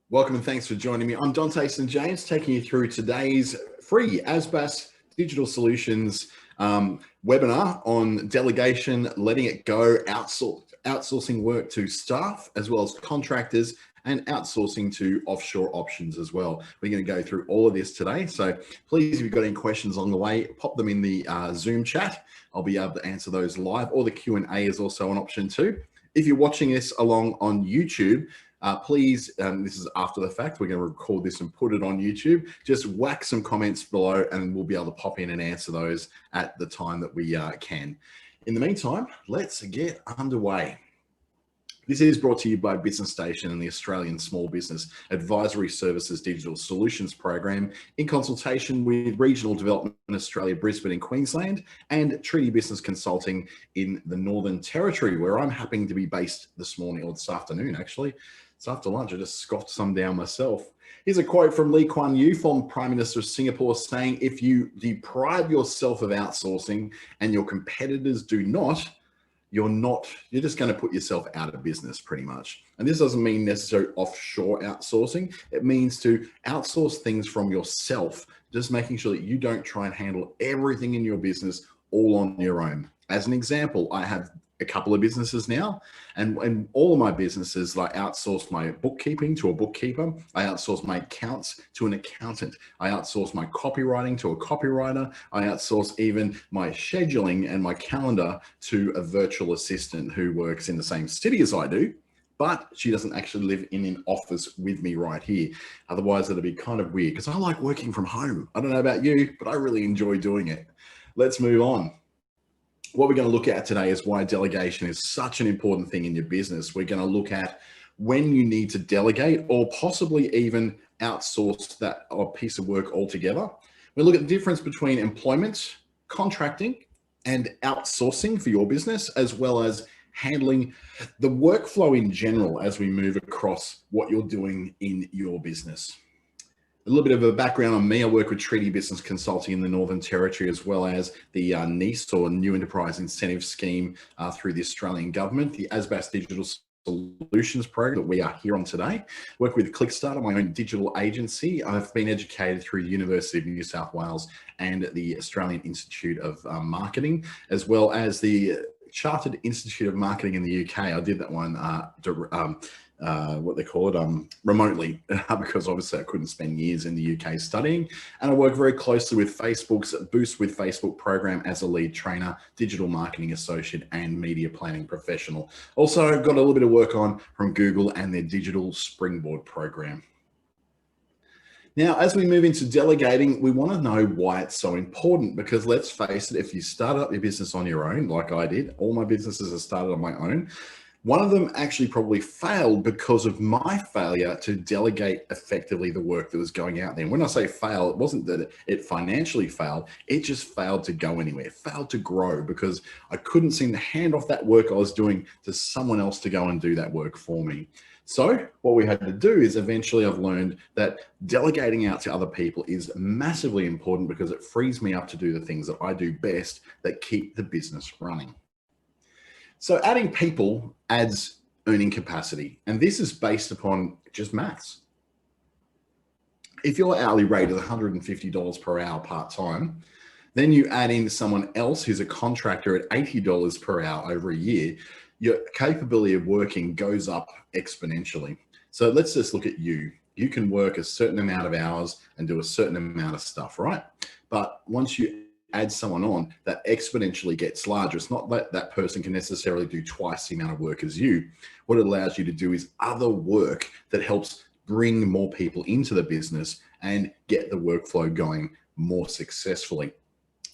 Welcome and thanks for joining me. I'm Dante St James, taking you through today's free ASBAS Digital Solutions webinar on delegation, letting it go, outsourcing work to staff as well as contractors, and outsourcing to offshore options as well. We're going to go through all of this today. So please, if you've got any questions along the way, pop them in the Zoom chat. I'll be able to answer those live, or the Q&A is also an option too. If you're watching this along on YouTube, please, this is after the fact, we're going to record this and put it on YouTube. Just whack some comments below and we'll be able to pop in and answer those at the time that we can. In the meantime, let's get underway. This is brought to you by Business Station and the Australian Small Business Advisory Services Digital Solutions Program in consultation with Regional Development Australia, Brisbane and Queensland, and Treaty Business Consulting in the Northern Territory, where I'm happening to be based this morning, or this afternoon actually. It's after lunch, I just scoffed some down myself. Here's a quote from Lee Kuan Yew, former Prime Minister of Singapore, saying, "If you deprive yourself of outsourcing and your competitors do not, you're just going to put yourself out of business pretty much." And this doesn't mean necessarily offshore outsourcing. It means to outsource things from yourself, just making sure that you don't try and handle everything in your business all on your own. As an example, I have a couple of businesses now, and all of my businesses, I outsource my bookkeeping to a bookkeeper. I outsource my accounts to an accountant. I outsource my copywriting to a copywriter. I outsource even my scheduling and my calendar to a virtual assistant who works in the same city as I do, but she doesn't actually live in an office with me right here. Otherwise, it'd be kind of weird because I like working from home. I don't know about you, but I really enjoy doing it. Let's move on. What we're going to look at today is why delegation is such an important thing in your business. We're going to look at when you need to delegate or possibly even outsource that piece of work altogether. We'll look at the difference between employment, contracting, and outsourcing for your business, as well as handling the workflow in general as we move across what you're doing in your business. A little bit of a background on me. I work with Treaty Business Consulting in the Northern Territory, as well as the NEIS, or New Enterprise Incentive Scheme, through the Australian Government, the ASBAS Digital Solutions Program that we are here on today. Work with Clickstarter, my own digital agency. I've been educated through the University of New South Wales and the Australian Institute of Marketing, as well as the Chartered Institute of Marketing in the UK. I did that one what they call it, remotely, because obviously I couldn't spend years in the UK studying. And I work very closely with Facebook's Boost with Facebook program as a lead trainer, digital marketing associate, and media planning professional. Also, I've got a little bit of work on from Google and their digital springboard program. Now, as we move into delegating, we want to know why it's so important, because let's face it, if you start up your business on your own, like I did, all my businesses are started on my own. One of them actually probably failed because of my failure to delegate effectively the work that was going out there. And when I say fail, it wasn't that it financially failed, it just failed to go anywhere, it failed to grow, because I couldn't seem to hand off that work I was doing to someone else to go and do that work for me. So what we had to do is eventually I've learned that delegating out to other people is massively important, because it frees me up to do the things that I do best that keep the business running. So adding people adds earning capacity, and this is based upon just maths. If your hourly rate is $150 per hour part-time, then you add in someone else who's a contractor at $80 per hour over a year, your capability of working goes up exponentially. So let's just look at you. You can work a certain amount of hours and do a certain amount of stuff, right? But once you add someone on, that exponentially gets larger. It's not that that person can necessarily do twice the amount of work as you. What it allows you to do is other work that helps bring more people into the business and get the workflow going more successfully.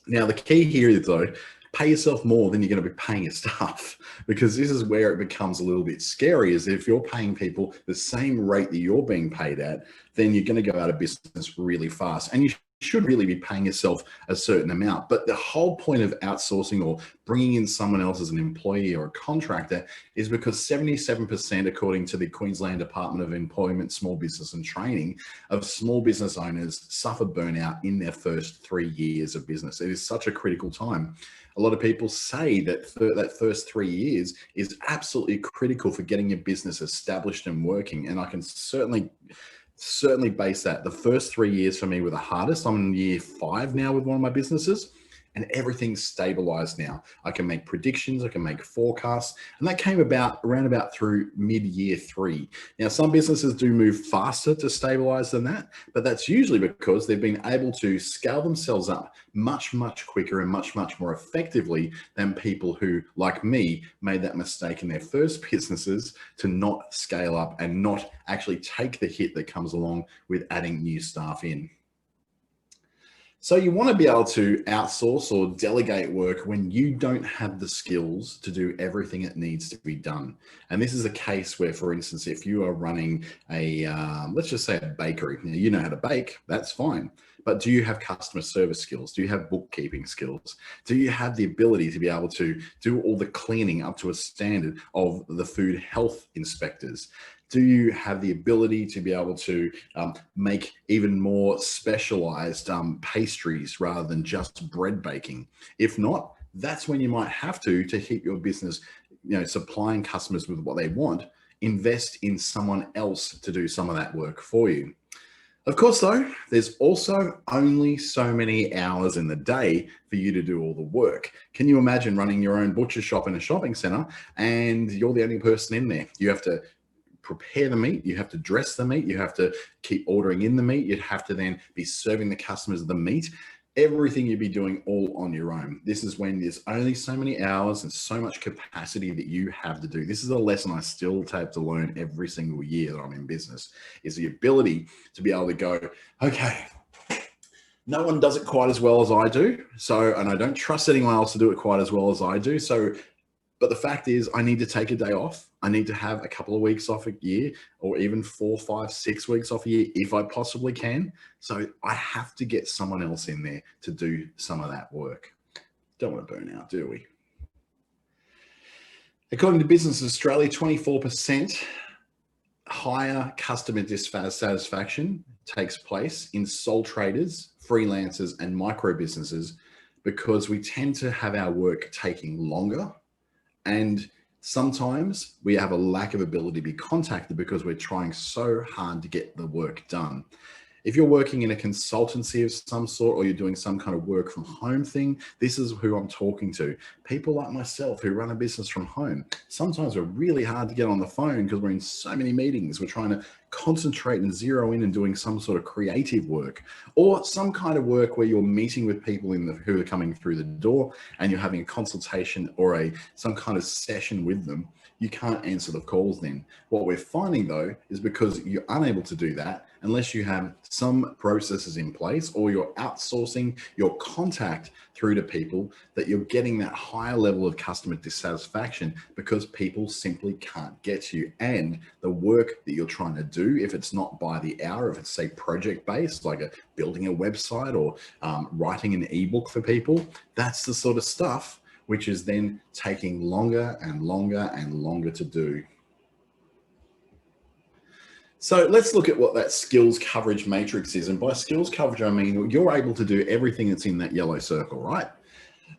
Now, the key here is, though, pay yourself more than you're going to be paying your staff, because this is where it becomes a little bit scary. Is if you're paying people the same rate that you're being paid at, then you're going to go out of business really fast. And you should really be paying yourself a certain amount. But the whole point of outsourcing or bringing in someone else as an employee or a contractor is because 77%, according to the Queensland Department of Employment, Small Business and Training, of small business owners suffer burnout in their first 3 years of business. It is such a critical time. A lot of people say that that first 3 years is absolutely critical for getting your business established and working. And I can certainly base that. The first 3 years for me were the hardest. I'm in year 5 now with one of my businesses, and everything's stabilized now. I can make predictions, I can make forecasts, and that came about around about through mid-year 3. Now, some businesses do move faster to stabilize than that, but that's usually because they've been able to scale themselves up much, much quicker and much, much more effectively than people who, like me, made that mistake in their first businesses to not scale up and not actually take the hit that comes along with adding new staff in. So you want to be able to outsource or delegate work when you don't have the skills to do everything that needs to be done. And this is a case where, for instance, if you are running a, let's just say a bakery, now, you know how to bake, that's fine. But do you have customer service skills? Do you have bookkeeping skills? Do you have the ability to be able to do all the cleaning up to a standard of the food health inspectors? Do you have the ability to be able to make even more specialized pastries rather than just bread baking? If not, that's when you might have to keep your business, supplying customers with what they want, invest in someone else to do some of that work for you. Of course, though, there's also only so many hours in the day for you to do all the work. Can you imagine running your own butcher shop in a shopping center and you're the only person in there? You have to prepare the meat, you have to dress the meat, you have to keep ordering in the meat, you'd have to then be serving the customers the meat. Everything you'd be doing all on your own. This is when there's only so many hours and so much capacity that you have to do. This is a lesson I still have to learn every single year that I'm in business, is the ability to be able to go, okay, no one does it quite as well as I do. And I don't trust anyone else to do it quite as well as I do. But the fact is, I need to take a day off. I need to have a couple of weeks off a year, or even 4, 5, 6 weeks off a year if I possibly can. So I have to get someone else in there to do some of that work. Don't want to burn out, do we? According to Business Australia, 24% higher customer dissatisfaction takes place in sole traders, freelancers, and micro businesses because we tend to have our work taking longer. And sometimes we have a lack of ability to be contacted because we're trying so hard to get the work done. If you're working in a consultancy of some sort, or you're doing some kind of work from home thing, this is who I'm talking to. People like myself who run a business from home. Sometimes we're really hard to get on the phone because we're in so many meetings. We're trying to concentrate and zero in and doing some sort of creative work, or some kind of work where you're meeting with people who are coming through the door and you're having a consultation or some kind of session with them. You can't answer the calls then. What we're finding though is because you're unable to do that unless you have some processes in place, or you're outsourcing your contact through to people, that you're getting that higher level of customer dissatisfaction because people simply can't get to you. And the work that you're trying to do, if it's not by the hour, if it's say project based, like building a website or writing an ebook for people, that's the sort of stuff which is then taking longer and longer and longer to do. So let's look at what that skills coverage matrix is. And by skills coverage, I mean, you're able to do everything that's in that yellow circle, right?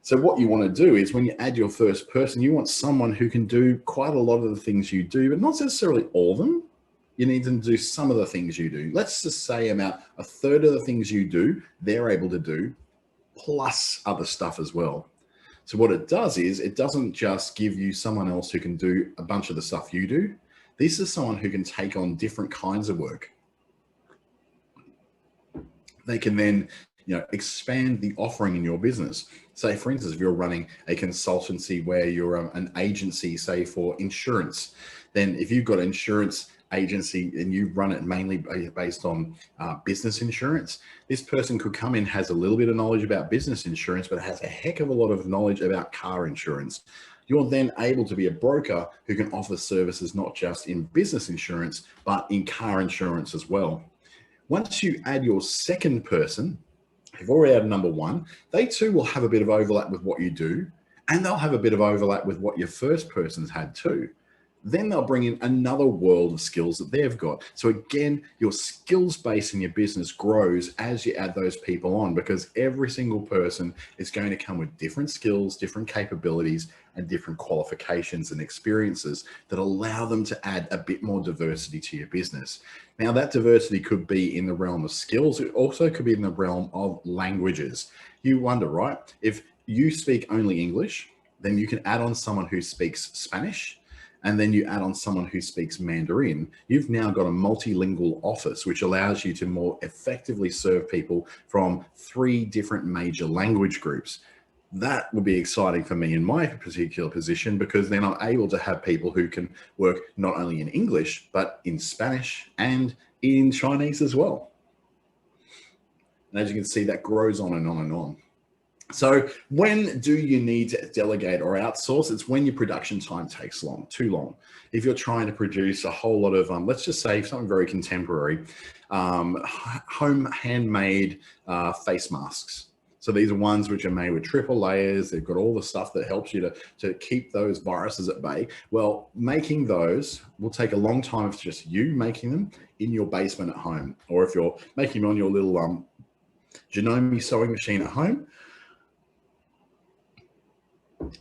So what you want to do is, when you add your first person, you want someone who can do quite a lot of the things you do, but not necessarily all of them. You need them to do some of the things you do. Let's just say about a third of the things you do, they're able to do, plus other stuff as well. So what it does is, it doesn't just give you someone else who can do a bunch of the stuff you do. This is someone who can take on different kinds of work. They can then, expand the offering in your business. Say, for instance, if you're running a consultancy where you're an agency, say for insurance, then if you've got an insurance agency and you run it mainly based on business insurance, this person could come in, has a little bit of knowledge about business insurance, but has a heck of a lot of knowledge about car insurance. You're then able to be a broker who can offer services not just in business insurance, but in car insurance as well. Once you add your second person, You've already had number one. They too will have a bit of overlap with what you do, and they'll have a bit of overlap with what your first person's had too. Then they'll bring in another world of skills that they've got. So again, your skills base in your business grows as you add those people on, because every single person is going to come with different skills, different capabilities, and different qualifications and experiences that allow them to add a bit more diversity to your business. Now, that diversity could be in the realm of skills. It also could be in the realm of languages. You wonder, right? If you speak only English, then you can add on someone who speaks Spanish, and then you add on someone who speaks Mandarin. You've now got a multilingual office, which allows you to more effectively serve people from 3 different major language groups. That would be exciting for me in my particular position, because then I'm able to have people who can work not only in English, but in Spanish and in Chinese as well. And as you can see, that grows on and on and on. So when do you need to delegate or outsource? It's when your production time takes too long. If you're trying to produce a whole lot of, let's just say something very contemporary, home handmade face masks. So these are ones which are made with triple layers. They've got all the stuff that helps you to keep those viruses at bay. Well, making those will take a long time if it's just you making them in your basement at home, or if you're making them on your little Janome sewing machine at home.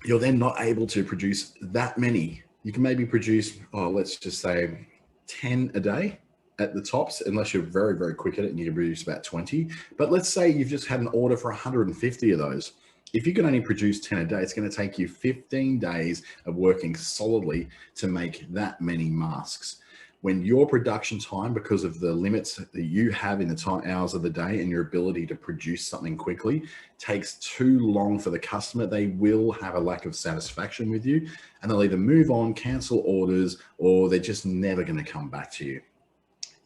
You're then not able to produce that many. You can maybe produce, let's just say 10 a day at the tops, unless you're very, very quick at it and you can produce about 20. But let's say you've just had an order for 150 of those. If you can only produce 10 a day, it's going to take you 15 days of working solidly to make that many masks. When your production time, because of the limits that you have in the hours of the day and your ability to produce something quickly, takes too long for the customer, they will have a lack of satisfaction with you, and they'll either move on, cancel orders, or they're just never going to come back to you.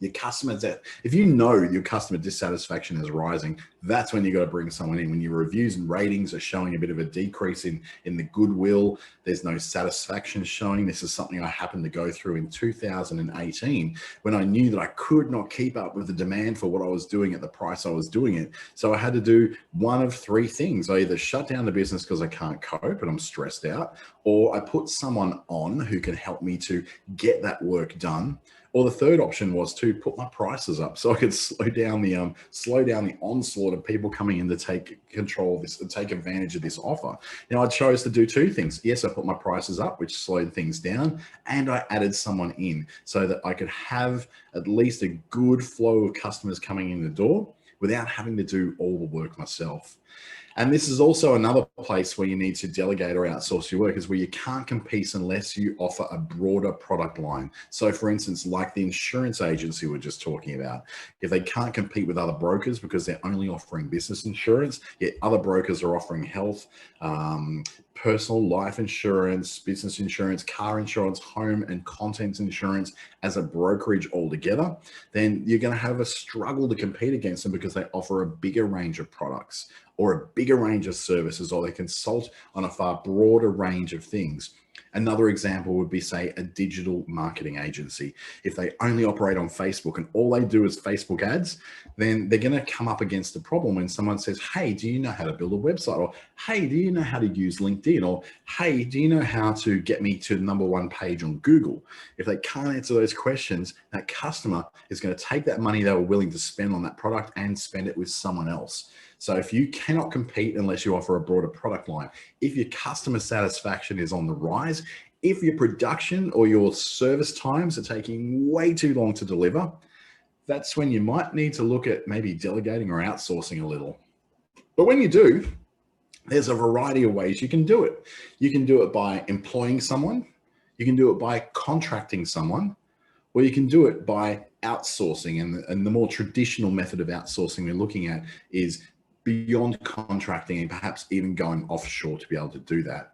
Your customers, if you know your customer dissatisfaction is rising, that's when you got to bring someone in. When your reviews and ratings are showing a bit of a decrease in the goodwill, there's no satisfaction showing. This is something I happened to go through in 2018 when I knew that I could not keep up with the demand for what I was doing at the price I was doing it. So I had to do one of 3 things. I either shut down the business because I can't cope and I'm stressed out, or I put someone on who can help me to get that work done. Or the third option was to put my prices up so I could slow down the onslaught of people coming in to take control of this and take advantage of this offer. Now, I chose to do 2 things. Yes, I put my prices up, which slowed things down, and I added someone in so that I could have at least a good flow of customers coming in the door without having to do all the work myself. And this is also another place where you need to delegate or outsource your work, is where you can't compete unless you offer a broader product line. So for instance, like the insurance agency we're just talking about, if they can't compete with other brokers because they're only offering business insurance, yet other brokers are offering health, personal life insurance, business insurance, car insurance, home and contents insurance as a brokerage altogether, then you're going to have a struggle to compete against them because they offer a bigger range of products or a bigger range of services, or they consult on a far broader range of things. Another example would be, say, a digital marketing agency. If they only operate on Facebook and all they do is Facebook ads, then they're going to come up against the problem when someone says, hey, do you know how to build a website? Or, hey, do you know how to use LinkedIn? Or, hey, do you know how to get me to the #1 page on Google? If they can't answer those questions, that customer is going to take that money they were willing to spend on that product and spend it with someone else. So if you cannot compete unless you offer a broader product line, if your customer satisfaction is on the rise, if your production or your service times are taking way too long to deliver, that's when you might need to look at maybe delegating or outsourcing a little. But when you do, there's a variety of ways you can do it. You can do it by employing someone, you can do it by contracting someone, or you can do it by outsourcing. And the more traditional method of outsourcing we're looking at is beyond contracting and perhaps even going offshore to be able to do that.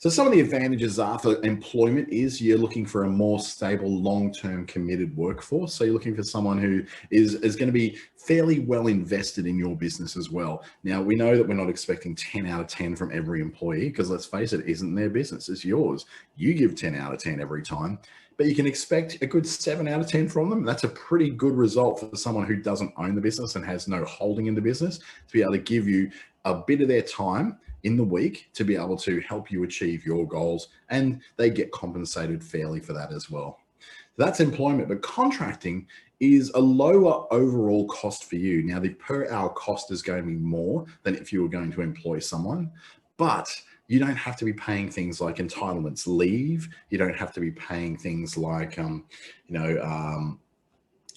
So some of the advantages are for employment is you're looking for a more stable, long-term committed workforce. So you're looking for someone who is going to be fairly well invested in your business as well. Now, we know that we're not expecting 10 out of 10 from every employee because let's face it, isn't their business, it's yours. You give 10 out of 10 every time, but you can expect a good 7 out of 10 from them. That's a pretty good result for someone who doesn't own the business and has no holding in the business to be able to give you a bit of their time in the week to be able to help you achieve your goals, and they get compensated fairly for that as well. That's employment, but contracting is a lower overall cost for you. Now, the per hour cost is going to be more than if you were going to employ someone, but you don't have to be paying things like entitlements, leave. You don't have to be paying things like,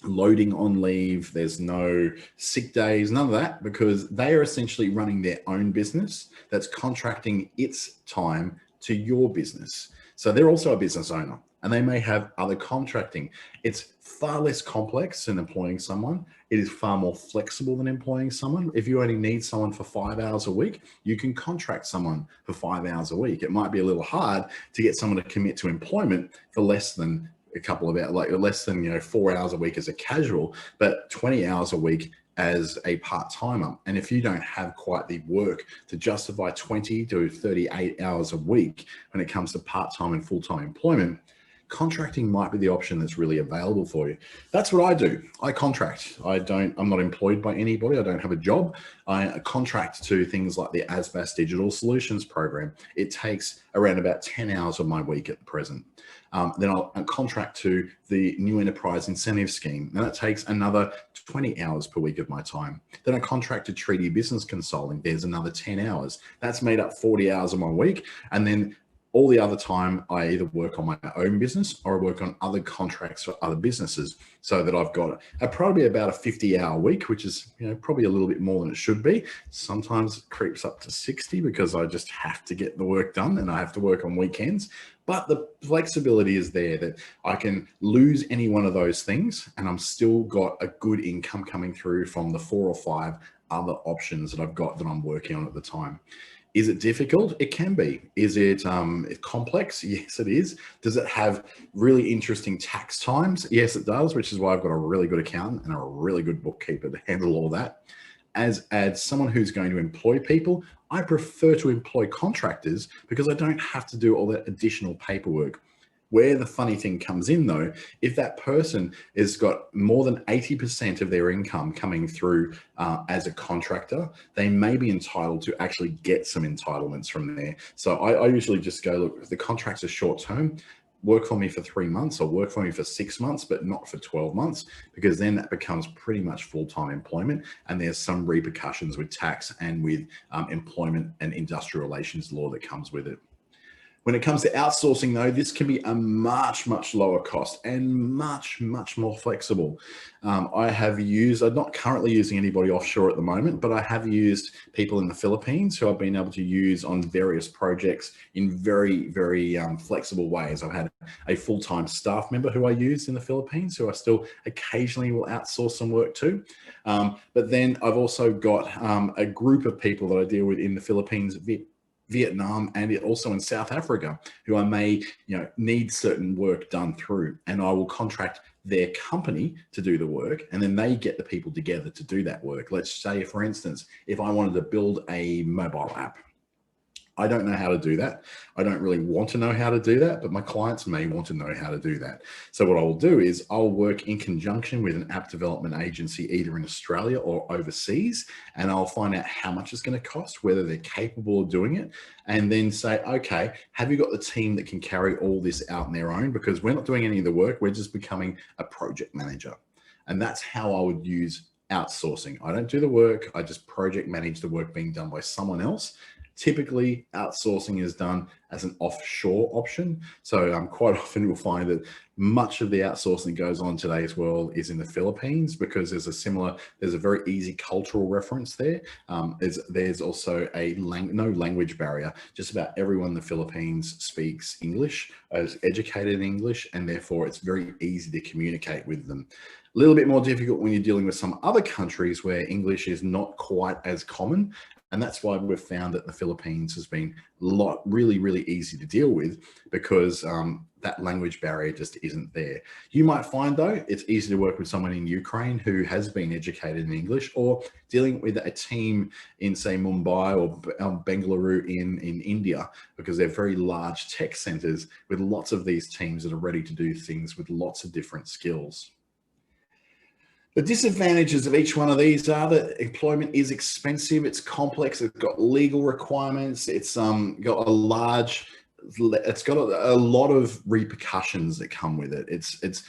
loading on leave. There's no sick days, none of that, because they are essentially running their own business that's contracting its time to your business. So they're also a business owner and they may have other contracting. It's far less complex than employing someone. It is far more flexible than employing someone. If you only need someone for 5 hours a week, you can contract someone for 5 hours a week. It might be a little hard to get someone to commit to employment for less than a couple of hours, like less than 4 hours a week as a casual, but 20 hours a week as a part-timer. And if you don't have quite the work to justify 20 to 38 hours a week when it comes to part-time and full-time employment, contracting might be the option that's really available for you. That's what I do. I contract. I'm not employed by anybody. I don't have a job. I contract to things like the ASBAS Digital Solutions Program. It takes around about 10 hours of my week at the present. Then I'll contract to the New Enterprise Incentive Scheme. Now that takes another 20 hours per week of my time. Then I contract to Treaty Business Consulting. There's another 10 hours. That's made up 40 hours of my week. And then all the other time, I either work on my own business or I work on other contracts for other businesses, so that I've got probably about a 50-hour week, which is probably a little bit more than it should be. Sometimes it creeps up to 60 because I just have to get the work done and I have to work on weekends. But the flexibility is there that I can lose any one of those things and I'm still got a good income coming through from the 4 or 5 other options that I've got that I'm working on at the time. Is it difficult? It can be. Is it complex? Yes, it is. Does it have really interesting tax times? Yes, it does, which is why I've got a really good accountant and a really good bookkeeper to handle all that. As someone who's going to employ people, I prefer to employ contractors because I don't have to do all that additional paperwork. Where the funny thing comes in though, if that person has got more than 80% of their income coming through as a contractor, they may be entitled to actually get some entitlements from there. So I usually just go, look, if the contracts are short term, work for me for 3 months or work for me for 6 months, but not for 12 months, because then that becomes pretty much full-time employment. And there's some repercussions with tax and with employment and industrial relations law that comes with it. When it comes to outsourcing though, this can be a much, much lower cost and much, much more flexible. I'm not currently using anybody offshore at the moment, but I have used people in the Philippines who I've been able to use on various projects in very, very flexible ways. I've had a full-time staff member who I use in the Philippines who I still occasionally will outsource some work to. But then I've also got a group of people that I deal with in the Philippines, Vietnam, and also in South Africa, who I may need certain work done through, and I will contract their company to do the work, and then they get the people together to do that work. Let's say, for instance, if I wanted to build a mobile app, I don't know how to do that. I don't really want to know how to do that, but my clients may want to know how to do that. So what I'll do is I'll work in conjunction with an app development agency, either in Australia or overseas, and I'll find out how much it's going to cost, whether they're capable of doing it, and then say, okay, have you got the team that can carry all this out on their own? Because we're not doing any of the work. We're just becoming a project manager. And that's how I would use outsourcing. I don't do the work. I just project manage the work being done by someone else. Typically, outsourcing is done as an offshore option. So quite often you'll find that much of the outsourcing that goes on in today's world is in the Philippines, because there's a very easy cultural reference there. There's also no language barrier. Just about everyone in the Philippines speaks English, is educated in English, and therefore it's very easy to communicate with them. A little bit more difficult when you're dealing with some other countries where English is not quite as common. And that's why we've found that the Philippines has been really easy to deal with, because that language barrier just isn't there. You might find, though, it's easy to work with someone in Ukraine who has been educated in English, or dealing with a team in, say, Mumbai or Bengaluru in India, because they're very large tech centers with lots of these teams that are ready to do things with lots of different skills. The disadvantages of each one of these are that employment is expensive, it's complex, it's got legal requirements, it's got a lot of repercussions that come with it. It's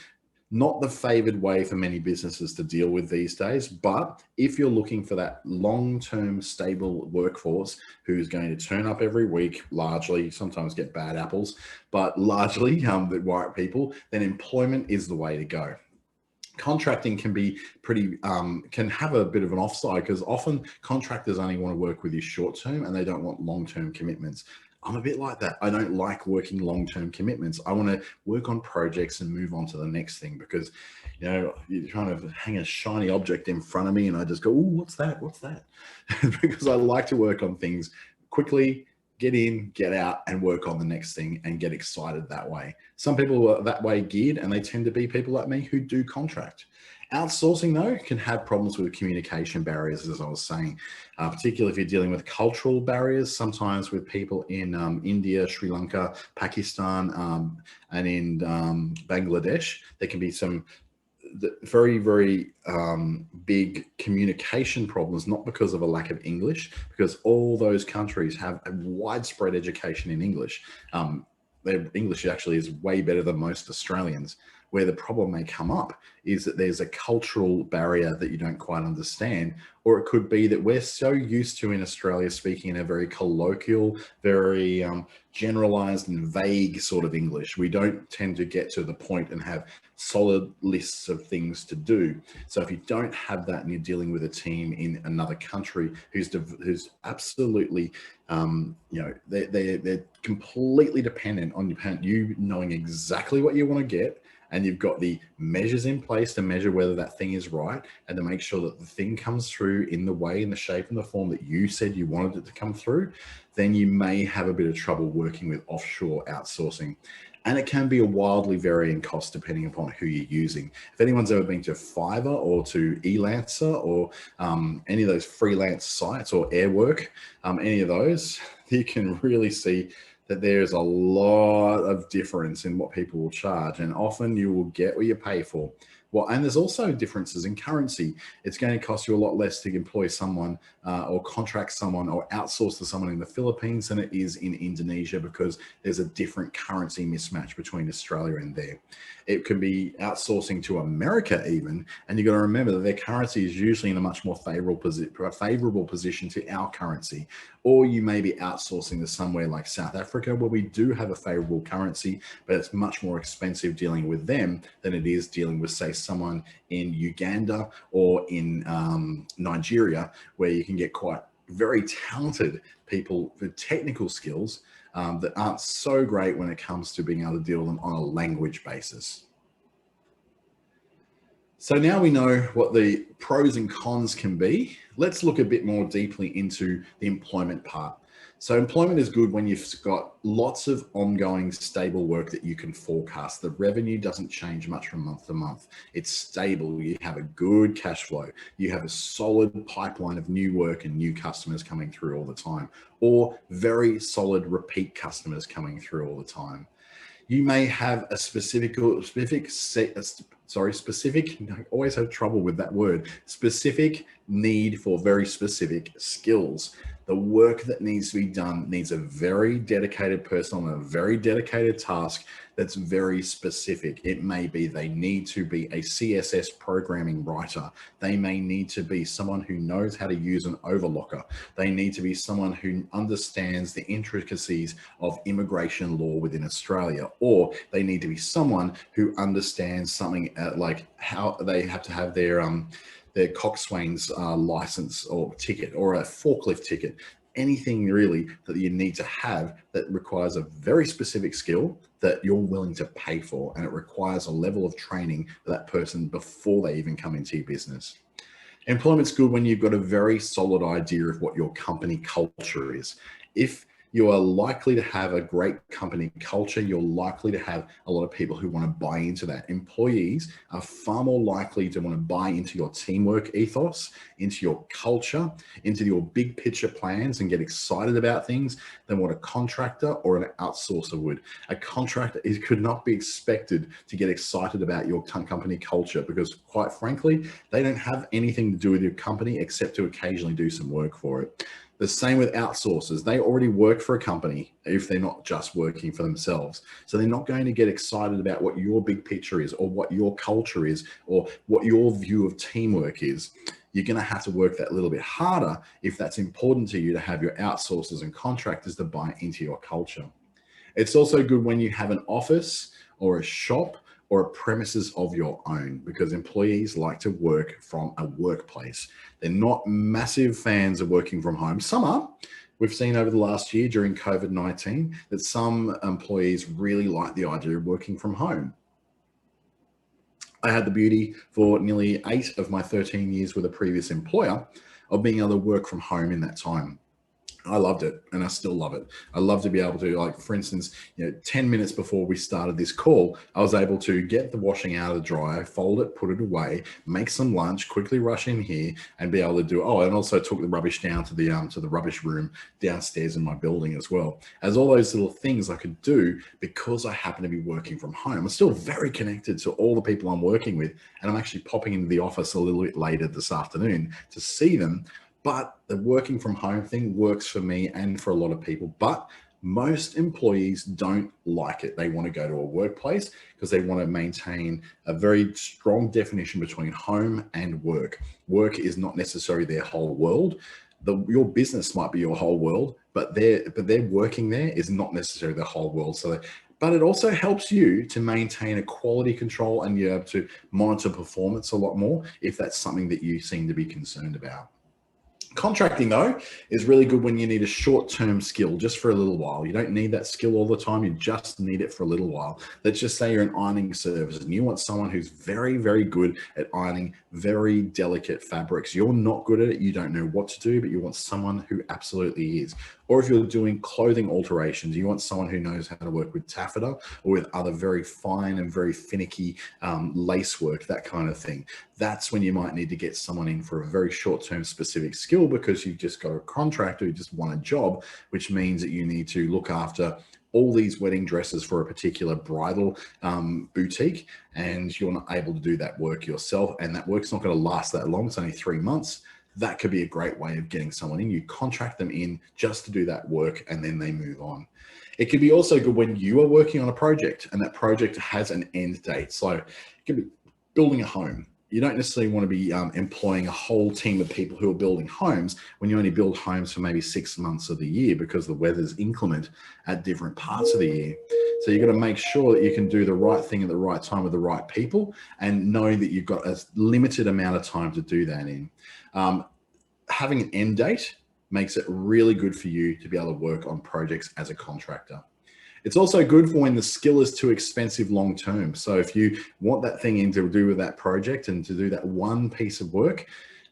not the favored way for many businesses to deal with these days, but if you're looking for that long-term stable workforce who's going to turn up every week, largely, sometimes get bad apples, but largely the right people, then employment is the way to go. Contracting can be can have a bit of an offside, because often contractors only want to work with you short term and they don't want long-term commitments. I'm a bit like that. I don't like working long-term commitments. I want to work on projects and move on to the next thing, because, you know, you're trying to hang a shiny object in front of me and I just go, oh, what's that? What's that? Because I like to work on things quickly, get in, get out, and work on the next thing and get excited that way. Some people are that way geared, and they tend to be people like me who do contract. Outsourcing, though, can have problems with communication barriers, as I was saying, particularly if you're dealing with cultural barriers, sometimes with people in India, Sri Lanka, Pakistan, and in Bangladesh. There can be some very big communication problems, not because of a lack of English, because all those countries have a widespread education in English. Their English actually is way better than most Australians. Where the problem may come up is that there's a cultural barrier that you don't quite understand, or it could be that we're so used to in Australia speaking in a very colloquial, very generalized and vague sort of English. We don't tend to get to the point and have solid lists of things to do. So if you don't have that and you're dealing with a team in another country who's absolutely, you know, they're completely dependent on you knowing exactly what you want to get, and you've got the measures in place to measure whether that thing is right, and to make sure that the thing comes through in the way, in the shape, and the form that you said you wanted it to come through, then you may have a bit of trouble working with offshore outsourcing. And it can be a wildly varying cost depending upon who you're using. If anyone's ever been to Fiverr or to Elancer or any of those freelance sites, or Airwork, any of those, you can really see that there's a lot of difference in what people will charge, and often you will get what you pay for. Well, and there's also differences in currency. It's going to cost you a lot less to employ someone or contract someone or outsource to someone in the Philippines than it is in Indonesia, because there's a different currency mismatch between Australia and there. It can be outsourcing to America even, and you've got to remember that their currency is usually in a much more favorable position to our currency. Or you may be outsourcing to somewhere like South Africa, where we do have a favorable currency, but it's much more expensive dealing with them than it is dealing with, say, someone in Uganda or in Nigeria, where you can get quite very talented people with technical skills that aren't so great when it comes to being able to deal with them on a language basis. So now we know what the pros and cons can be. Let's look a bit more deeply into the employment part. So employment is good when you've got lots of ongoing stable work that you can forecast. The revenue doesn't change much from month to month. It's stable. You have a good cash flow. You have a solid pipeline of new work and new customers coming through all the time, or very solid repeat customers coming through all the time. You may have a specific, I always have trouble with that word, specific need for very specific skills. The work that needs to be done needs a very dedicated person on a very dedicated task that's very specific. It may be they need to be a CSS programming writer. They may need to be someone who knows how to use an overlocker. They need to be someone who understands the intricacies of immigration law within Australia, or they need to be someone who understands something like how they have to have their coxswain's license or ticket, or a forklift ticket. Anything really that you need to have that requires a very specific skill that you're willing to pay for, and it requires a level of training for that person before they even come into your business. Employment's good when you've got a very solid idea of what your company culture is. If you are likely to have a great company culture, you're likely to have a lot of people who want to buy into that. Employees are far more likely to want to buy into your teamwork ethos, into your culture, into your big picture plans and get excited about things than what a contractor or an outsourcer would. A contractor could not be expected to get excited about your company culture because, quite frankly, they don't have anything to do with your company except to occasionally do some work for it. The same with outsourcers. They already work for a company if they're not just working for themselves. So they're not going to get excited about what your big picture is or what your culture is or what your view of teamwork is. You're going to have to work that little bit harder if that's important to you to have your outsourcers and contractors to buy into your culture. It's also good when you have an office or a shop or a premises of your own, because employees like to work from a workplace. They're not massive fans of working from home. Some are. We've seen over the last year during COVID-19 that some employees really like the idea of working from home. I had the beauty for nearly 8 of my 13 years with a previous employer of being able to work from home in that time. I loved it and I still love it. I love to be able to, like, for instance, 10 minutes before we started this call, I was able to get the washing out of the dryer, fold it, put it away, make some lunch, quickly rush in here and be able to do, and also took the rubbish down to the rubbish room downstairs in my building as well. As all those little things I could do because I happen to be working from home. I'm still very connected to all the people I'm working with, and I'm actually popping into the office a little bit later this afternoon to see them. But the working from home thing works for me and for a lot of people. But most employees don't like it. They want to go to a workplace because they want to maintain a very strong definition between home and work. Work is not necessarily their whole world. Your business might be your whole world, but their working there is not necessarily the whole world. But it also helps you to maintain a quality control and you're able to monitor performance a lot more if that's something that you seem to be concerned about. Contracting, though, is really good when you need a short-term skill just for a little while. You don't need that skill all the time. You just need it for a little while. Let's just say you're an ironing service and you want someone who's very, very good at ironing very delicate fabrics. You're not good at it. You don't know what to do, but you want someone who absolutely is. Or if you're doing clothing alterations, you want someone who knows how to work with taffeta or with other very fine and very finicky lace work, that kind of thing. That's when you might need to get someone in for a very short-term specific skill because you've just got a contractor who just won a job, which means that you need to look after all these wedding dresses for a particular bridal boutique, and you're not able to do that work yourself. And that work's not going to last that long. It's only 3 months. That could be a great way of getting someone in. You contract them in just to do that work and then they move on. It could be also good when you are working on a project and that project has an end date. So it could be building a home. You don't necessarily want to be employing a whole team of people who are building homes when you only build homes for maybe 6 months of the year because the weather's inclement at different parts of the year. So you've got to make sure that you can do the right thing at the right time with the right people and know that you've got a limited amount of time to do that in. Having an end date makes it really good for you to be able to work on projects as a contractor. It's also good for when the skill is too expensive long term. So if you want that thing in to do with that project and to do that one piece of work,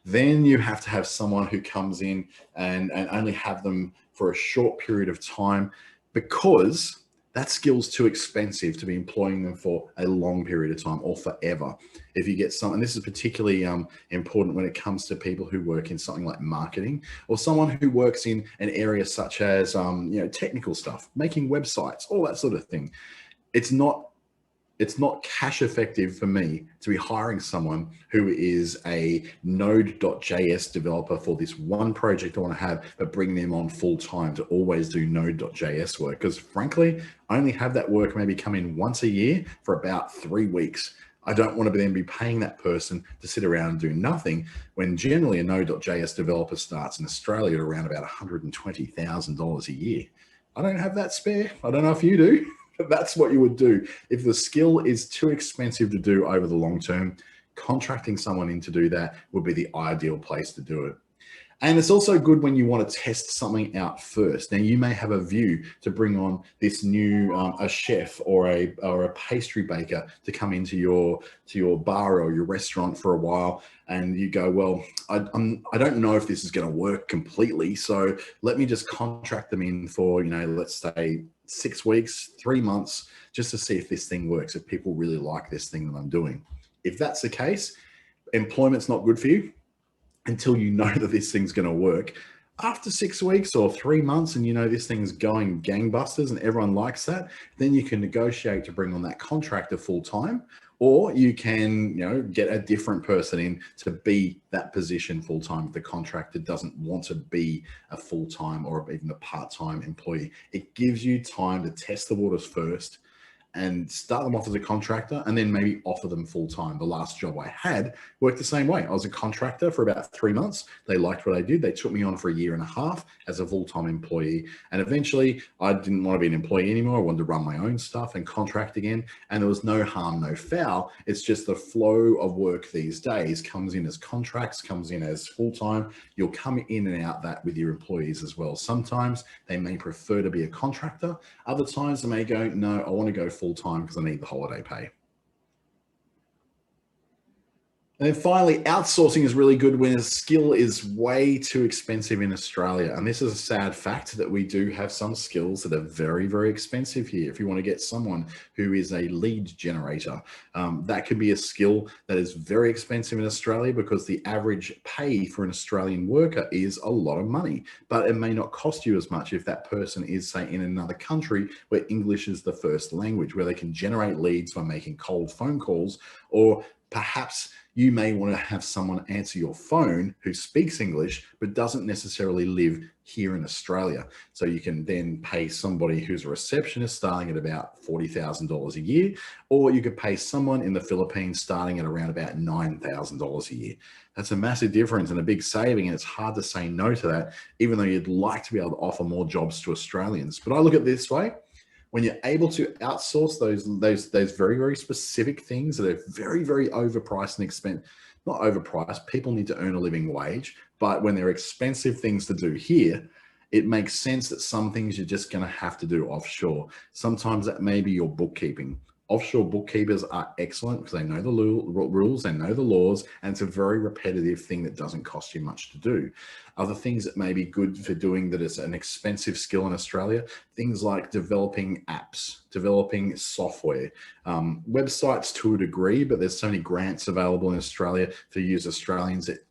then you have to have someone who comes in and only have them for a short period of time because that skill's too expensive to be employing them for a long period of time or forever. If you get someone, and this is particularly important when it comes to people who work in something like marketing or someone who works in an area such as technical stuff, making websites, all that sort of thing. It's not cash effective for me to be hiring someone who is a Node.js developer for this one project I want to have, but bring them on full time to always do Node.js work. Because frankly, I only have that work maybe come in once a year for about 3 weeks. I don't want to then be paying that person to sit around and do nothing when generally a Node.js developer starts in Australia at around about $120,000 a year. I don't have that spare. I don't know if you do. That's what you would do. If the skill is too expensive to do over the long term, contracting someone in to do that would be the ideal place to do it. And it's also good when you want to test something out first. Now, you may have a view to bring on this new a chef or a pastry baker to come into your bar or your restaurant for a while, and you go, well, I don't know if this is going to work completely, so let me just contract them in for, let's say 6 weeks, 3 months, just to see if this thing works, if people really like this thing that I'm doing. If that's the case, employment's not good for you until you know that this thing's going to work. After 6 weeks or 3 months, and this thing's going gangbusters and everyone likes that, then you can negotiate to bring on that contractor full time, or you can, get a different person in to be that position full time if the contractor doesn't want to be a full time or even a part time employee. It gives you time to test the waters first and start them off as a contractor, and then maybe offer them full time. The last job I had worked the same way. I was a contractor for about 3 months. They liked what I did. They took me on for 1.5 years as a full-time employee. And eventually I didn't want to be an employee anymore. I wanted to run my own stuff and contract again. And there was no harm, no foul. It's just the flow of work these days comes in as contracts, comes in as full-time. You'll come in and out that with your employees as well. Sometimes they may prefer to be a contractor. Other times they may go, no, I want to go full-time because I need the holiday pay. And then finally, outsourcing is really good when a skill is way too expensive in Australia. And this is a sad fact that we do have some skills that are very, very expensive here. If you want to get someone who is a lead generator, that could be a skill that is very expensive in Australia because the average pay for an Australian worker is a lot of money, but it may not cost you as much if that person is, say, in another country where English is the first language, where they can generate leads by making cold phone calls, or perhaps you may want to have someone answer your phone who speaks English but doesn't necessarily live here in Australia. So you can then pay somebody who's a receptionist starting at about $40,000 a year, or you could pay someone in the Philippines starting at around about $9,000 a year. That's a massive difference and a big saving, and it's hard to say no to that, even though you'd like to be able to offer more jobs to Australians. But I look at it this way: when you're able to outsource those very, very specific things that are very, very overpriced and expensive, not overpriced, people need to earn a living wage, but when they're expensive things to do here, it makes sense that some things you're just going to have to do offshore. Sometimes that may be your bookkeeping. Offshore bookkeepers are excellent because they know the rules, they know the laws, and it's a very repetitive thing that doesn't cost you much to do. Other things that may be good for doing that is an expensive skill in Australia, things like developing apps, developing software, websites to a degree, but there's so many grants available in Australia to use Australians that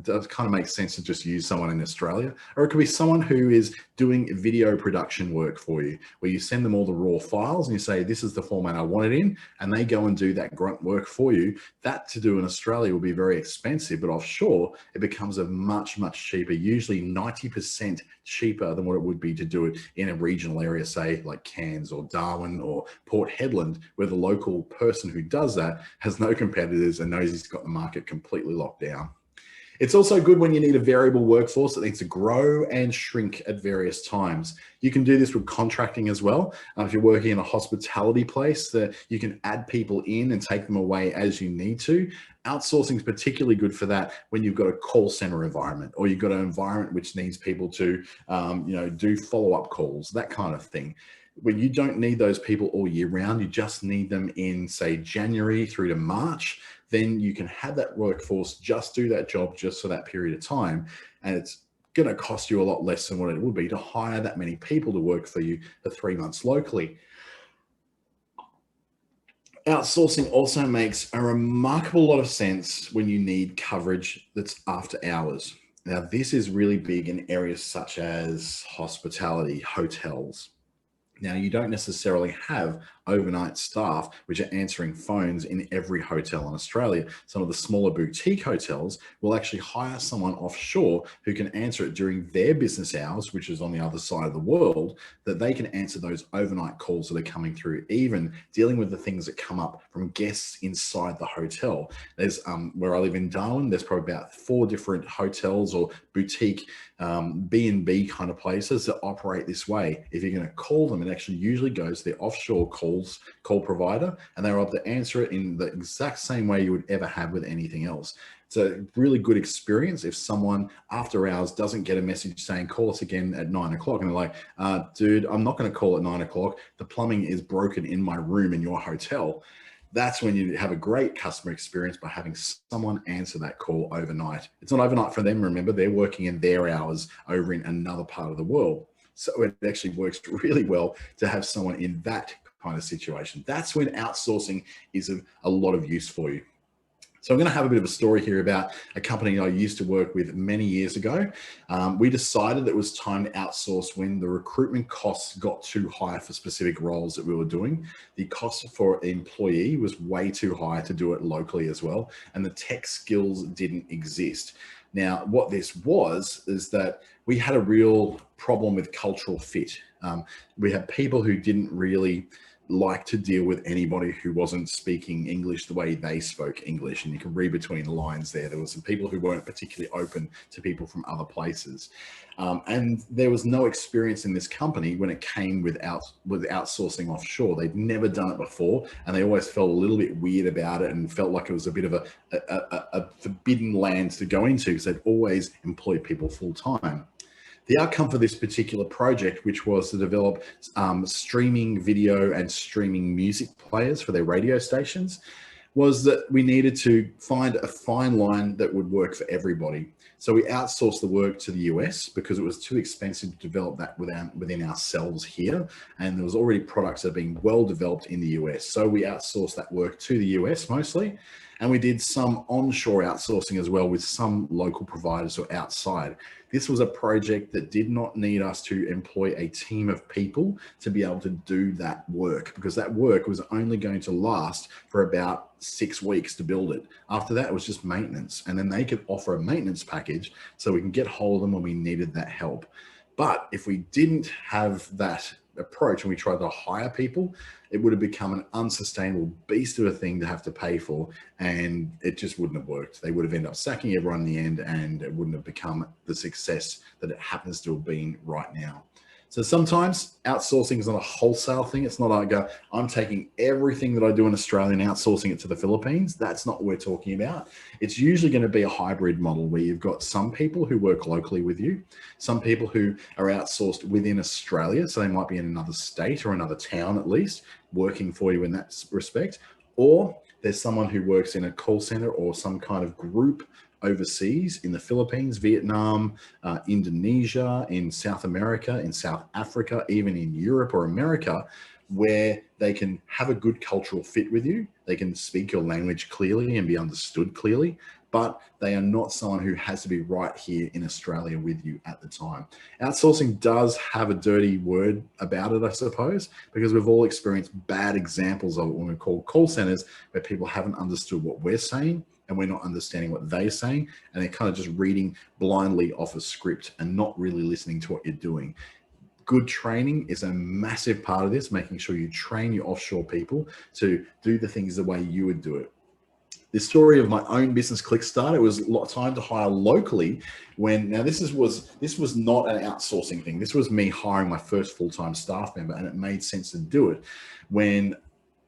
does kind of make sense to just use someone in Australia. Or it could be someone who is doing video production work for you, where you send them all the raw files and you say, this is the format I want it in, and they go and do that grunt work for you. That to do in Australia will be very expensive, but offshore, it becomes a much, much cheaper, usually 90% cheaper than what it would be to do it in a regional area, say like Cairns or Darwin or Port Hedland, where the local person who does that has no competitors and knows he's got the market completely locked down. It's also good when you need a variable workforce that needs to grow and shrink at various times. You can do this with contracting as well. If you're working in a hospitality place, that you can add people in and take them away as you need to. Outsourcing is particularly good for that when you've got a call center environment, or you've got an environment which needs people to, do follow-up calls, that kind of thing. When you don't need those people all year round, you just need them in, say, January through to March, then you can have that workforce just do that job just for that period of time. And it's going to cost you a lot less than what it would be to hire that many people to work for you for 3 months locally. Outsourcing also makes a remarkable lot of sense when you need coverage that's after hours. Now, this is really big in areas such as hospitality, hotels. Now, you don't necessarily have overnight staff which are answering phones in every hotel in Australia. Some of the smaller boutique hotels will actually hire someone offshore who can answer it during their business hours, which is on the other side of the world, that they can answer those overnight calls that are coming through, even dealing with the things that come up from guests inside the hotel. There's where I live in Darwin, there's probably about 4 different hotels or boutique B&B kind of places that operate this way. If you're going to call them, it actually usually goes to the offshore call provider, and they're able to answer it in the exact same way you would ever have with anything else. It's a really good experience if someone after hours doesn't get a message saying, call us again at 9 o'clock. And they're like, dude, I'm not going to call at 9 o'clock. The plumbing is broken in my room in your hotel. That's when you have a great customer experience by having someone answer that call overnight. It's not overnight for them. Remember, they're working in their hours over in another part of the world. So it actually works really well to have someone in that kind of situation. That's when outsourcing is of a lot of use for you. So I'm going to have a bit of a story here about a company I used to work with many years ago. We decided that it was time to outsource when the recruitment costs got too high for specific roles that we were doing. The cost for an employee was way too high to do it locally as well, and the tech skills didn't exist. Now, what this was is that we had a real problem with cultural fit. We had people who didn't really like to deal with anybody who wasn't speaking English the way they spoke English. And you can read between the lines there. There were some people who weren't particularly open to people from other places. And there was no experience in this company when it came with outsourcing offshore. They'd never done it before, and they always felt a little bit weird about it and felt like it was a bit of a forbidden land to go into because they'd always employ people full time. The outcome for this particular project, which was to develop streaming video and streaming music players for their radio stations, was that we needed to find a fine line that would work for everybody. So we outsourced the work to the US because it was too expensive to develop that within ourselves here. And there was already products that are being well developed in the US. So we outsourced that work to the US mostly. And we did some onshore outsourcing as well with some local providers or outside. This was a project that did not need us to employ a team of people to be able to do that work, because that work was only going to last for about 6 weeks to build it. After that, it was just maintenance. And then they could offer a maintenance package so we can get hold of them when we needed that help. But if we didn't have that approach and we tried to hire people, it would have become an unsustainable beast of a thing to have to pay for, and it just wouldn't have worked. They would have ended up sacking everyone in the end, and it wouldn't have become the success that it happens to have been right now. So sometimes outsourcing is not a wholesale thing. It's not like I'm taking everything that I do in Australia and outsourcing it to the Philippines. That's not what we're talking about. It's usually going to be a hybrid model where you've got some people who work locally with you, some people who are outsourced within Australia. So they might be in another state or another town at least, working for you in that respect. Or there's someone who works in a call center or some kind of group overseas in the Philippines, Vietnam, Indonesia, in South America, in South Africa, even in Europe or America, where they can have a good cultural fit with you. They can speak your language clearly and be understood clearly, but they are not someone who has to be right here in Australia with you at the time. Outsourcing does have a dirty word about it, I suppose, because we've all experienced bad examples of it when we call call centers where people haven't understood what we're saying and we're not understanding what they're saying, and they're kind of just reading blindly off a script and not really listening to what you're doing. Good training is a massive part of this, making sure you train your offshore people to do the things the way you would do it. The story of my own business, Clickstart, it was a lot of time to hire locally when, now this was not an outsourcing thing. This was me hiring my first full-time staff member, and it made sense to do it when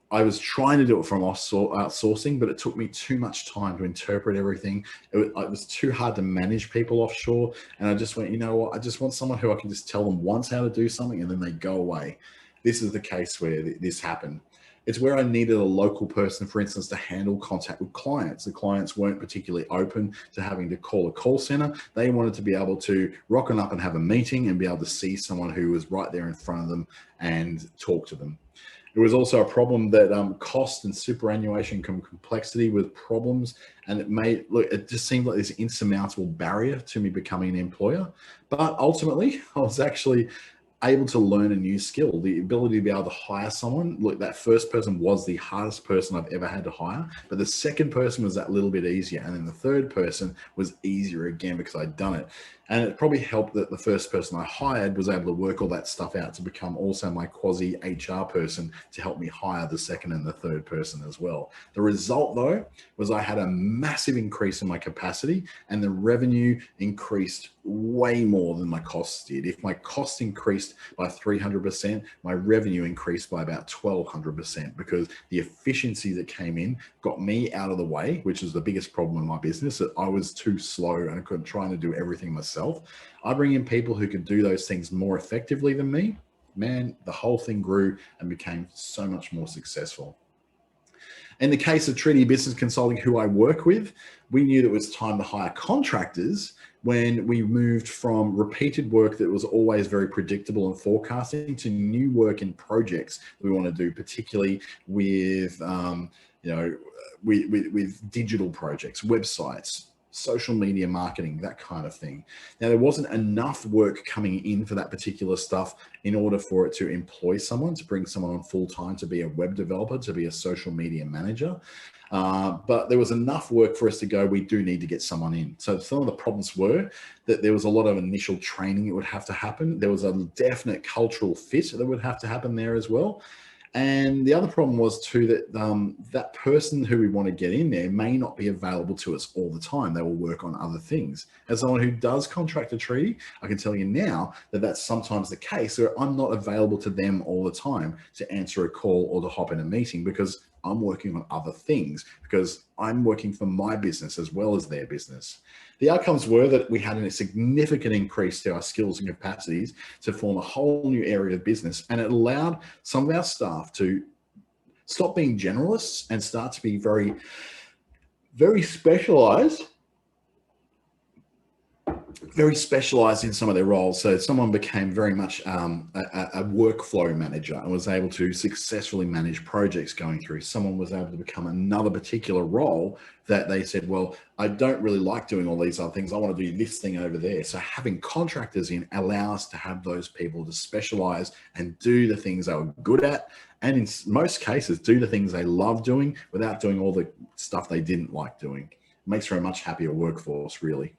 I was trying to do it from outsourcing, but it took me too much time to interpret everything. It was too hard to manage people offshore. And I just went, you know what? I just want someone who I can just tell them once how to do something and then they go away. This is the case where this happened. It's where I needed a local person, for instance, to handle contact with clients. The clients weren't particularly open to having to call a call center. They wanted to be able to rock on up and have a meeting and be able to see someone who was right there in front of them and talk to them. There was also a problem that cost and superannuation complexity with problems, and it just seemed like this insurmountable barrier to me becoming an employer. But ultimately, I was actually able to learn a new skill, the ability to be able to hire someone. Look, that first person was the hardest person I've ever had to hire, but the second person was that little bit easier. And then the third person was easier again because I'd done it. And it probably helped that the first person I hired was able to work all that stuff out to become also my quasi HR person to help me hire the second and the third person as well. The result though, was I had a massive increase in my capacity and the revenue increased way more than my costs did. If my costs increased increased by 300%. My revenue increased by about 1,200% because the efficiency that came in got me out of the way, which is the biggest problem in my business, that I was too slow and I couldn't try to do everything myself. I bring in people who could do those things more effectively than me. Man, the whole thing grew and became so much more successful. In the case of Trinity Business Consulting, who I work with, we knew that it was time to hire contractors when we moved from repeated work that was always very predictable and forecasting to new work in projects that we want to do, particularly with, with digital projects, websites, social media marketing, that kind of thing. Now, there wasn't enough work coming in for that particular stuff in order for it to employ someone, to bring someone on full time, to be a web developer, to be a social media manager. But there was enough work for us to go, we do need to get someone in. So some of the problems were that there was a lot of initial training that would have to happen. There was a definite cultural fit that would have to happen there as well. And the other problem was too that that person who we want to get in there may not be available to us all the time. They will work on other things. As someone who does contract a treaty, I can tell you now that that's sometimes the case where I'm not available to them all the time to answer a call or to hop in a meeting because I'm working on other things, because I'm working for my business as well as their business. The outcomes were that we had a significant increase to our skills and capacities to form a whole new area of business. And it allowed some of our staff to stop being generalists and start to be very, very specialized in some of their roles. So someone became very much a workflow manager and was able to successfully manage projects going through. Someone was able to become another particular role that they said, well, I don't really like doing all these other things. I want to do this thing over there. So having contractors in allows us to have those people to specialize and do the things they were good at. And in most cases, do the things they love doing without doing all the stuff they didn't like doing. It makes for a much happier workforce, really.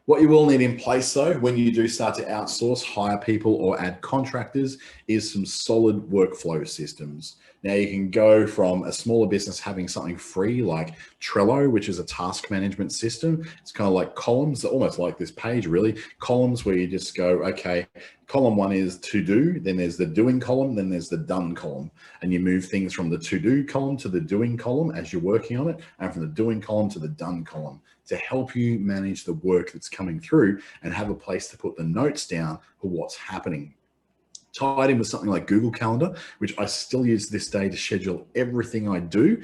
What you will need in place though, when you do start to outsource, hire people or add contractors, is some solid workflow systems. Now you can go from a smaller business having something free like Trello, which is a task management system. It's kind of like columns, almost like this page really, columns where you just go, okay, column one is to do, then there's the doing column, then there's the done column. And you move things from the to do column to the doing column as you're working on it, and from the doing column to the done column, to help you manage the work that's coming through and have a place to put the notes down for what's happening. Tied in with something like Google Calendar, which I still use this day to schedule everything I do.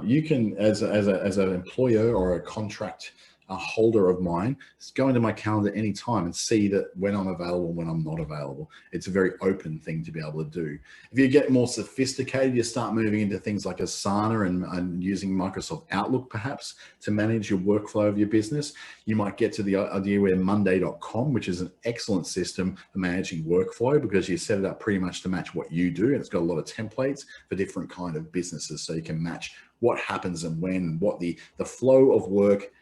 You can, as an employer or a contract holder of mine, go into my calendar anytime and see that when I'm available, when I'm not available. It's a very open thing to be able to do. If you get more sophisticated, you start moving into things like Asana and using Microsoft Outlook perhaps to manage your workflow of your business. You might get to the idea where Monday.com, which is an excellent system for managing workflow because you set it up pretty much to match what you do. And it's got a lot of templates for different kind of businesses. So you can match what happens and when, what the flow of work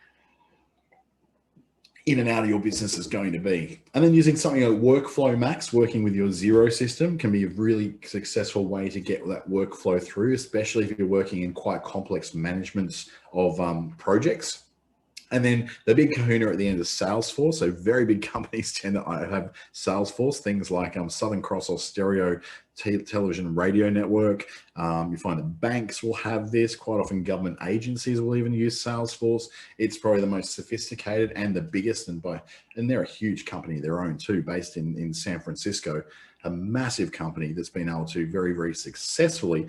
in and out of your business is going to be. And then using something like Workflow Max, working with your Xero system, can be a really successful way to get that workflow through, especially if you're working in quite complex managements of projects. And then the big kahuna at the end is Salesforce. So very big companies tend to have Salesforce, things like Southern Cross or Stereo Television Radio Network. You find that banks will have this. Quite often government agencies will even use Salesforce. It's probably the most sophisticated and the biggest, and they're a huge company of their own too, based in San Francisco, a massive company that's been able to very, very successfully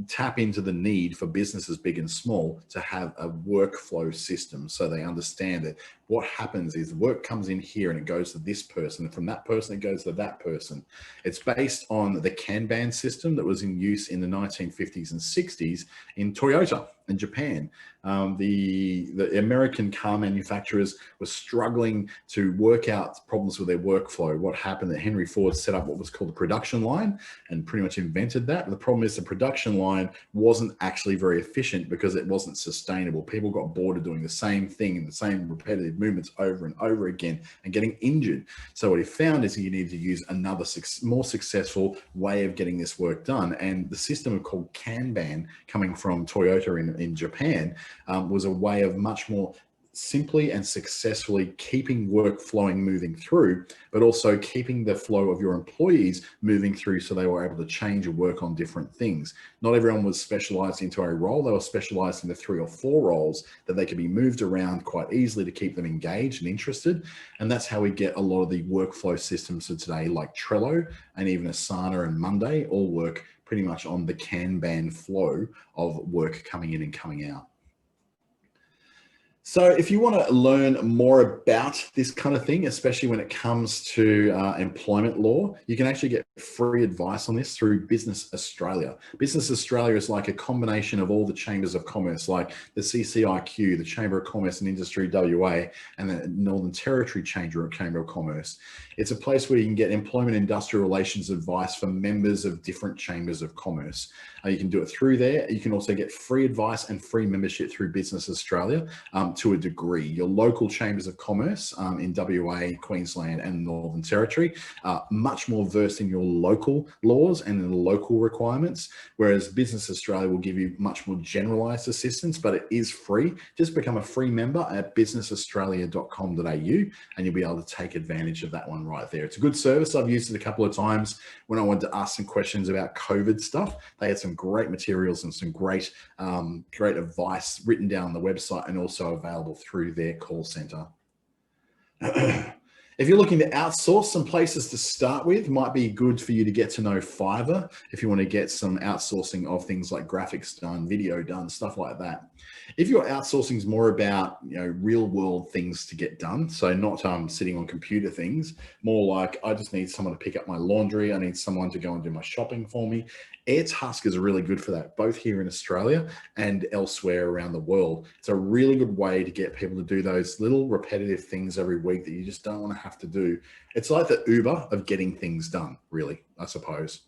tap into the need for businesses big and small to have a workflow system, so they understand that what happens is work comes in here and it goes to this person, and from that person it goes to that person. It's based on the Kanban system that was in use in the 1950s and 60s in Toyota in Japan. The American car manufacturers were struggling to work out problems with their workflow. What happened that Henry Ford set up what was called the production line and pretty much invented that. The problem is the production line wasn't actually very efficient because it wasn't sustainable. People got bored of doing the same thing and the same repetitive movements over and over again and getting injured. So what he found is he needed to use another more successful way of getting this work done. And the system called Kanban, coming from Toyota in Japan, was a way of much more simply and successfully keeping work flowing, moving through, but also keeping the flow of your employees moving through so they were able to change and work on different things. Not everyone was specialized into a role. They were specialized into 3 or 4 roles that they could be moved around quite easily to keep them engaged and interested. And that's how we get a lot of the workflow systems of today, like Trello and even Asana and Monday, all work pretty much on the Kanban flow of work coming in and coming out. So if you want to learn more about this kind of thing, especially when it comes to employment law, you can actually get free advice on this through Business Australia. Business Australia is like a combination of all the chambers of commerce, like the CCIQ, the Chamber of Commerce and Industry WA, and the Northern Territory Chamber of Commerce. It's a place where you can get employment industrial relations advice for members of different chambers of commerce. You can do it through there. You can also get free advice and free membership through Business Australia to a degree. Your local chambers of commerce in WA, Queensland and Northern Territory are much more versed in your local laws and in the local requirements, whereas Business Australia will give you much more generalised assistance, but it is free. Just become a free member at businessaustralia.com.au and you'll be able to take advantage of that one right there. It's a good service. I've used it a couple of times when I wanted to ask some questions about COVID stuff. They had some great materials and some great advice written down on the website and also available through their call center. If you're looking to outsource, some places to start with might be good for you to get to know Fiverr if you want to get some outsourcing of things like graphics done, video done, stuff like that. If your outsourcing is more about real world things to get done, so not sitting on computer things, more like I just need someone to pick up my laundry, I need someone to go and do my shopping for me. Airtaskers are really good for that, both here in Australia and elsewhere around the world. It's a really good way to get people to do those little repetitive things every week that you just don't want to have to do. It's like the Uber of getting things done, really, I suppose.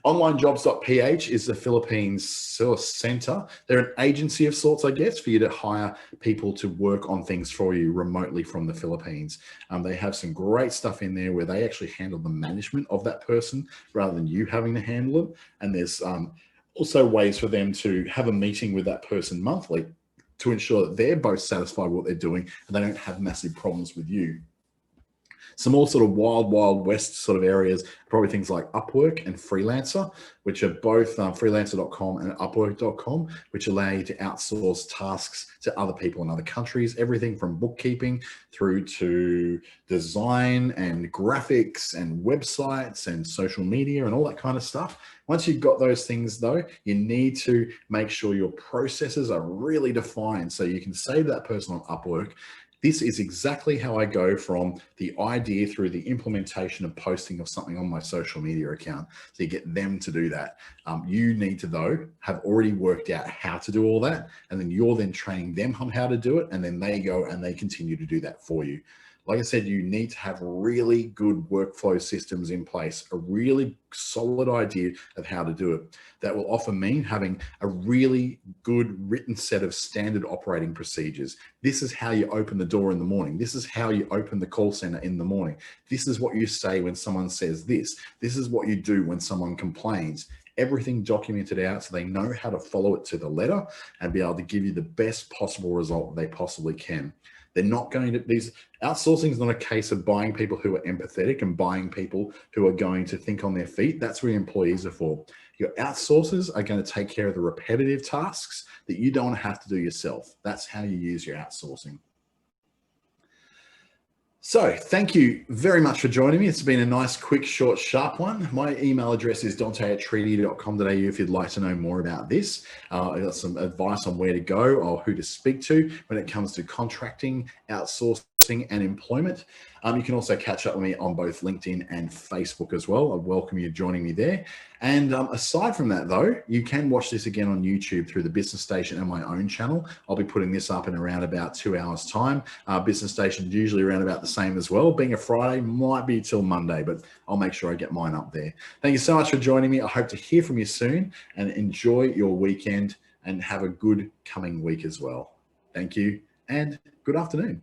OnlineJobs.ph is the Philippines source center. They're an agency of sorts, I guess, for you to hire people to work on things for you remotely from the Philippines. They have some great stuff in there where they actually handle the management of that person rather than you having to handle it. And there's also ways for them to have a meeting with that person monthly to ensure that they're both satisfied with what they're doing and they don't have massive problems with you. Some more sort of wild west sort of areas, probably things like Upwork and Freelancer, which are both freelancer.com and upwork.com, which allow you to outsource tasks to other people in other countries, everything from bookkeeping through to design and graphics and websites and social media and all that kind of stuff. Once you've got those things though, you need to make sure your processes are really defined so you can say to that person on Upwork, this is exactly how I go from the idea through the implementation and posting of something on my social media account. So you get them to do that. You need to, though, have already worked out how to do all that. And then you're then training them on how to do it. And then they go and they continue to do that for you. Like I said, you need to have really good workflow systems in place, a really solid idea of how to do it. That will often mean having a really good written set of standard operating procedures. This is how you open the door in the morning. This is how you open the call center in the morning. This is what you say when someone says this. This is what you do when someone complains. Everything documented out so they know how to follow it to the letter and be able to give you the best possible result they possibly can. They're not going to, outsourcing is not a case of buying people who are empathetic and buying people who are going to think on their feet. That's what your employees are for. Your outsourcers are going to take care of the repetitive tasks that you don't have to do yourself. That's how you use your outsourcing. So thank you very much for joining me. It's been a nice, quick, short, sharp one. My email address is dante@treaty.com.au if you'd like to know more about this. I've got some advice on where to go or who to speak to when it comes to contracting, outsourcing and employment. You can also catch up with me on both LinkedIn and Facebook as well. I welcome you joining me there. And aside from that, though, you can watch this again on YouTube through the Business Station and my own channel. I'll be putting this up in around about 2 hours time. Business Station usually around about the same as well. Being a Friday, might be till Monday, but I'll make sure I get mine up there. Thank you so much for joining me. I hope to hear from you soon and enjoy your weekend and have a good coming week as well. Thank you and good afternoon.